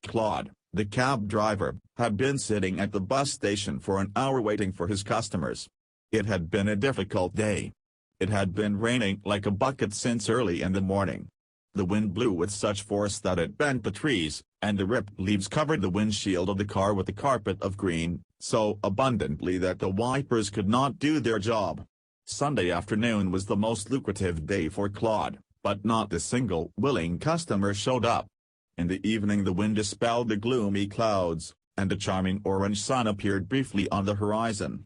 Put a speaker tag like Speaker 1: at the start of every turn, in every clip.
Speaker 1: Claude, the cab driver, had been sitting at the bus station for an hour waiting for his customers. It had been a difficult day. It had been raining like a bucket since early in the morning. The wind blew with such force that it bent the trees, and the ripped leaves covered the windshield of the car with a carpet of green, so abundantly that the wipers could not do their job. Sunday afternoon was the most lucrative day for Claude, but not a single willing customer showed up. In the evening the wind dispelled the gloomy clouds, and a charming orange sun appeared briefly on the horizon.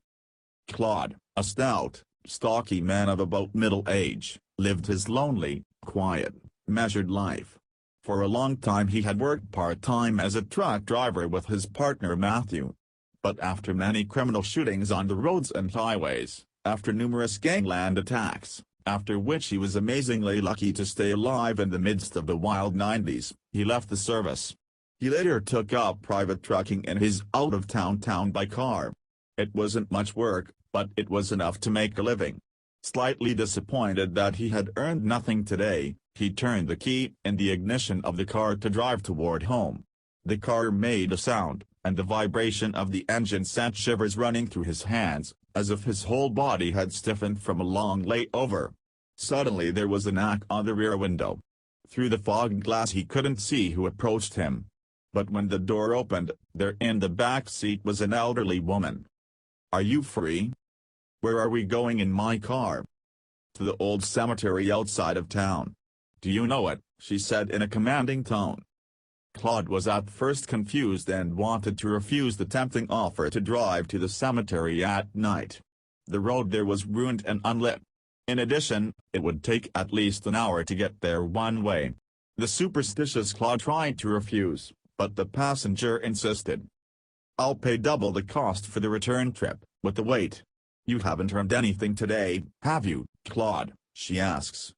Speaker 1: Claude, a stout, stocky man of about middle age, lived his lonely, quiet, measured life. For a long time he had worked part-time as a truck driver with his partner Matthew. But after many criminal shootings on the roads and highways, after numerous gangland attacks, after which he was amazingly lucky to stay alive in the midst of the wild 90s, he left the service. He later took up private trucking in his out-of-town town by car. It wasn't much work, but it was enough to make a living. Slightly disappointed that he had earned nothing today, he turned the key in the ignition of the car to drive toward home. The car made a sound, and the vibration of the engine sent shivers running through his hands, as if his whole body had stiffened from a long layover. Suddenly there was a knock on the rear window. Through the fogged glass he couldn't see who approached him. But when the door opened, there in the back seat was an elderly woman. "Are you free? Where are we going in my car?" "To the old cemetery outside of town." "Do you know it?" she said in a commanding tone. Claude was at first confused and wanted to refuse the tempting offer to drive to the cemetery at night. The road there was ruined and unlit. In addition, it would take at least an hour to get there one way. The superstitious Claude tried to refuse, but the passenger insisted. "I'll pay double the cost for the return trip, with the wait." "You haven't earned anything today, have you, Claude?" she asks.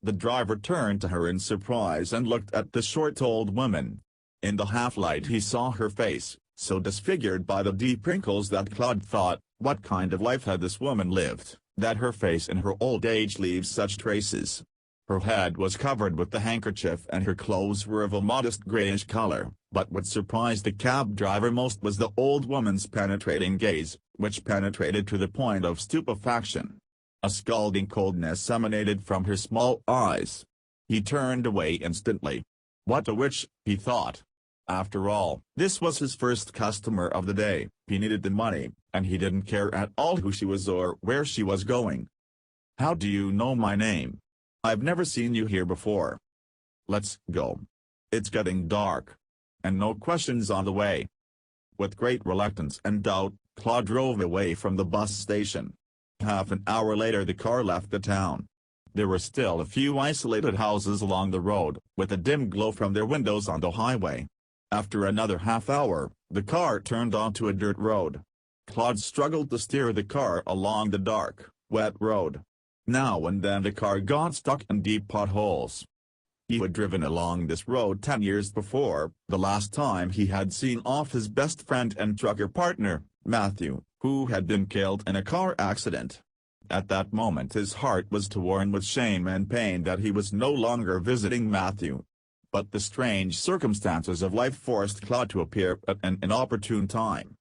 Speaker 1: The driver turned to her in surprise and looked at the short old woman. In the half-light he saw her face, so disfigured by the deep wrinkles that Claude thought, what kind of life had this woman lived, that her face in her old age leaves such traces? Her head was covered with the handkerchief and her clothes were of a modest grayish color, but what surprised the cab driver most was the old woman's penetrating gaze, which penetrated to the point of stupefaction. A scalding coldness emanated from her small eyes. He turned away instantly. What a witch, he thought. After all, this was his first customer of the day, he needed the money, and he didn't care at all who she was or where she was going. "How do you know my name? I've never seen you here before." "Let's go. It's getting dark. And no questions on the way." With great reluctance and doubt, Claude drove away from the bus station. Half an hour later the car left the town. There were still a few isolated houses along the road, with a dim glow from their windows on the highway. After another half hour, the car turned onto a dirt road. Claude struggled to steer the car along the dark, wet road. Now and then the car got stuck in deep potholes. He had driven along this road 10 years before, the last time he had seen off his best friend and trucker partner, Matthew, who had been killed in a car accident. At that moment his heart was torn with shame and pain that he was no longer visiting Matthew. But the strange circumstances of life forced Claude to appear at an inopportune time.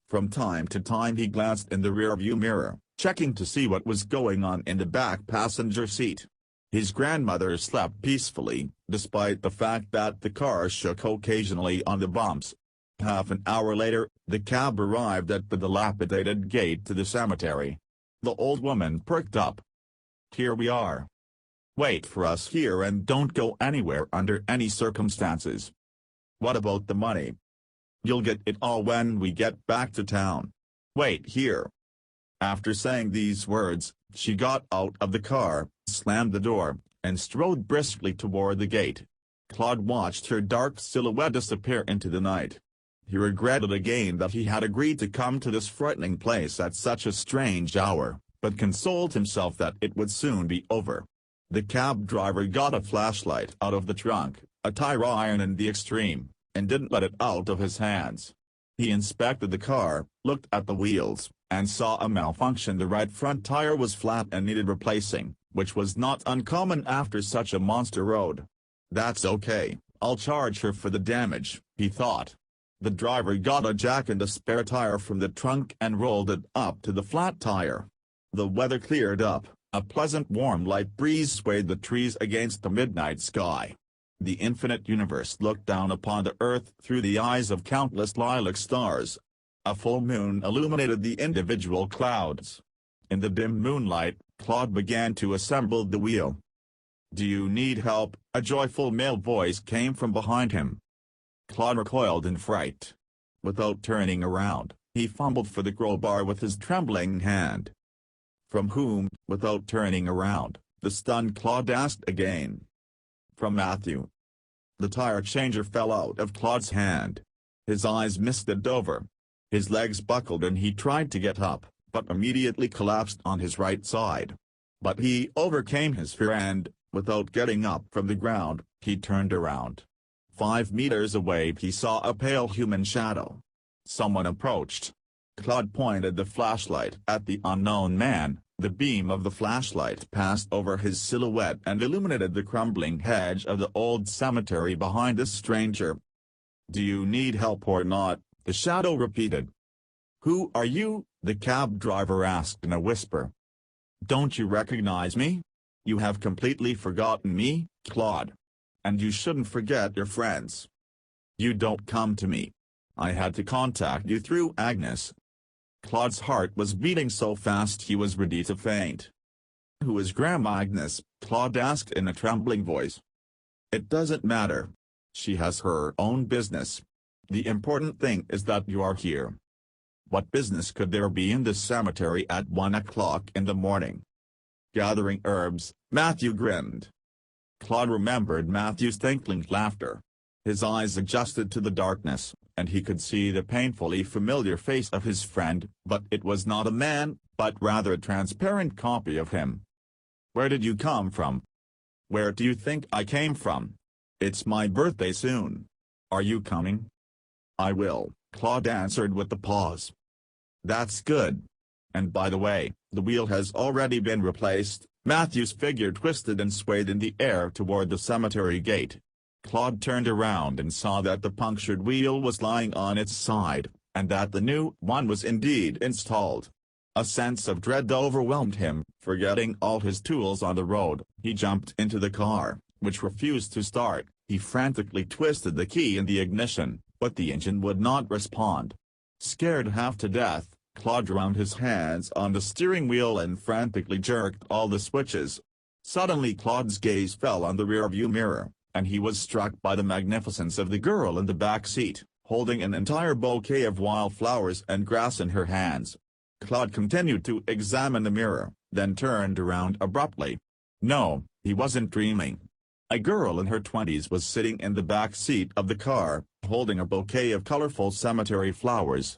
Speaker 1: From time to time he glanced in the rearview mirror, checking to see what was going on in the back passenger seat. His grandmother slept peacefully, despite the fact that the car shook occasionally on the bumps. Half an hour later, the cab arrived at the dilapidated gate to the cemetery. The old woman perked up. "Here we are. Wait for us here and don't go anywhere under any circumstances." "What about the money?" "You'll get it all when we get back to town. Wait here." After saying these words, she got out of the car, slammed the door, and strode briskly toward the gate. Claude watched her dark silhouette disappear into the night. He regretted again that he had agreed to come to this frightening place at such a strange hour, but consoled himself that it would soon be over. The cab driver got a flashlight out of the trunk, a tire iron in the extreme, and didn't let it out of his hands. He inspected the car, looked at the wheels, and saw a malfunction. The right front tire was flat and needed replacing, which was not uncommon after such a monster road. "That's okay, I'll charge her for the damage," he thought. The driver got a jack and a spare tire from the trunk and rolled it up to the flat tire. The weather cleared up, a pleasant warm light breeze swayed the trees against the midnight sky. The infinite universe looked down upon the earth through the eyes of countless lilac stars. A full moon illuminated the individual clouds. In the dim moonlight, Claude began to assemble the wheel. "Do you need help?" a joyful male voice came from behind him. Claude recoiled in fright. Without turning around, he fumbled for the crowbar with his trembling hand. "From whom?" Without turning around, the stunned Claude asked again. "From Matthew." The tire changer fell out of Claude's hand. His eyes misted over. His legs buckled and he tried to get up, but immediately collapsed on his right side. But he overcame his fear and, without getting up from the ground, he turned around. 5 meters away he saw a pale human shadow. Someone approached. Claude pointed the flashlight at the unknown man. The beam of the flashlight passed over his silhouette and illuminated the crumbling hedge of the old cemetery behind the stranger. "Do you need help or not?" the shadow repeated. "Who are you?" the cab driver asked in a whisper. "Don't you recognize me? You have completely forgotten me, Claude. And you shouldn't forget your friends. You don't come to me. I had to contact you through Agnes." Claude's heart was beating so fast he was ready to faint. "Who is Grandma Agnes?" Claude asked in a trembling voice. "It doesn't matter. She has her own business. The important thing is that you are here." What business could there be in this cemetery at 1 o'clock in the morning? Gathering herbs, Matthew grinned. Claude remembered Matthew's tinkling laughter. His eyes adjusted to the darkness, and he could see the painfully familiar face of his friend, but it was not a man, but rather a transparent copy of him. "Where did you come from?" "Where do you think I came from? It's my birthday soon. Are you coming?" "I will," Claude answered with a pause. "That's good. And by the way, the wheel has already been replaced." Matthew's figure twisted and swayed in the air toward the cemetery gate. Claude turned around and saw that the punctured wheel was lying on its side, and that the new one was indeed installed. A sense of dread overwhelmed him. Forgetting all his tools on the road, he jumped into the car, which refused to start. He frantically twisted the key in the ignition, but the engine would not respond. Scared half to death, Claude drummed his hands on the steering wheel and frantically jerked all the switches. Suddenly Claude's gaze fell on the rearview mirror, and he was struck by the magnificence of the girl in the back seat, holding an entire bouquet of wildflowers and grass in her hands. Claude continued to examine the mirror, then turned around abruptly. No, he wasn't dreaming. A girl in her 20s was sitting in the back seat of the car, holding a bouquet of colorful cemetery flowers.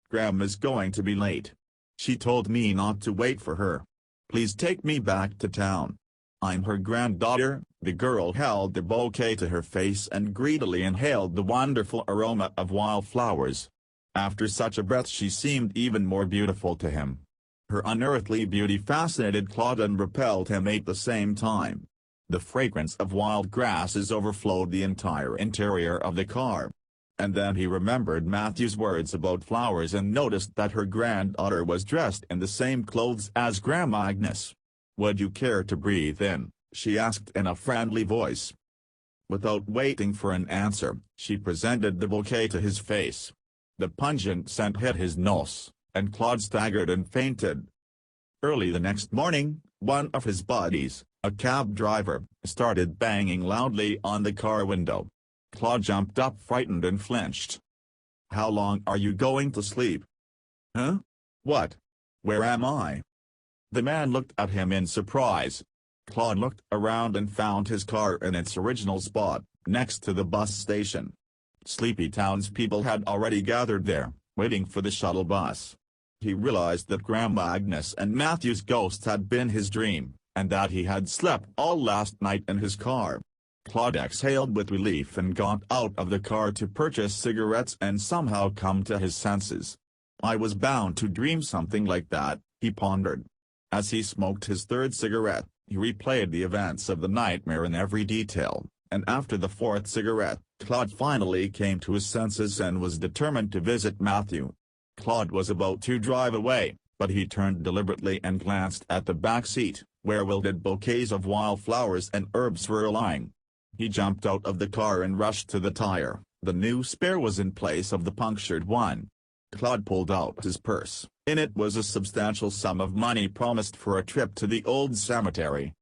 Speaker 1: "Grandma's going to be late. She told me not to wait for her. Please take me back to town. I'm her granddaughter." The girl held the bouquet to her face and greedily inhaled the wonderful aroma of wildflowers. After such a breath she seemed even more beautiful to him. Her unearthly beauty fascinated Claude and repelled him at the same time. The fragrance of wild grasses overflowed the entire interior of the car. And then he remembered Matthew's words about flowers and noticed that her granddaughter was dressed in the same clothes as Grandma Agnes. "Would you care to breathe in?" she asked in a friendly voice. Without waiting for an answer, she presented the bouquet to his face. The pungent scent hit his nose, and Claude staggered and fainted. Early the next morning, one of his buddies, a cab driver, started banging loudly on the car window. Claude jumped up frightened and flinched. "How long are you going to sleep?" "Huh? What? Where am I?" The man looked at him in surprise. Claude looked around and found his car in its original spot, next to the bus station. Sleepy townspeople had already gathered there, waiting for the shuttle bus. He realized that Grandma Agnes and Matthew's ghost had been his dream, and that he had slept all last night in his car. Claude exhaled with relief and got out of the car to purchase cigarettes and somehow come to his senses. "I was bound to dream something like that," he pondered. As he smoked his third cigarette, he replayed the events of the nightmare in every detail, and after the fourth cigarette, Claude finally came to his senses and was determined to visit Matthew. Claude was about to drive away, but he turned deliberately and glanced at the back seat, where wilted bouquets of wildflowers and herbs were lying. He jumped out of the car and rushed to the tire. The new spare was in place of the punctured one. Claude pulled out his purse. In it was a substantial sum of money promised for a trip to the old cemetery.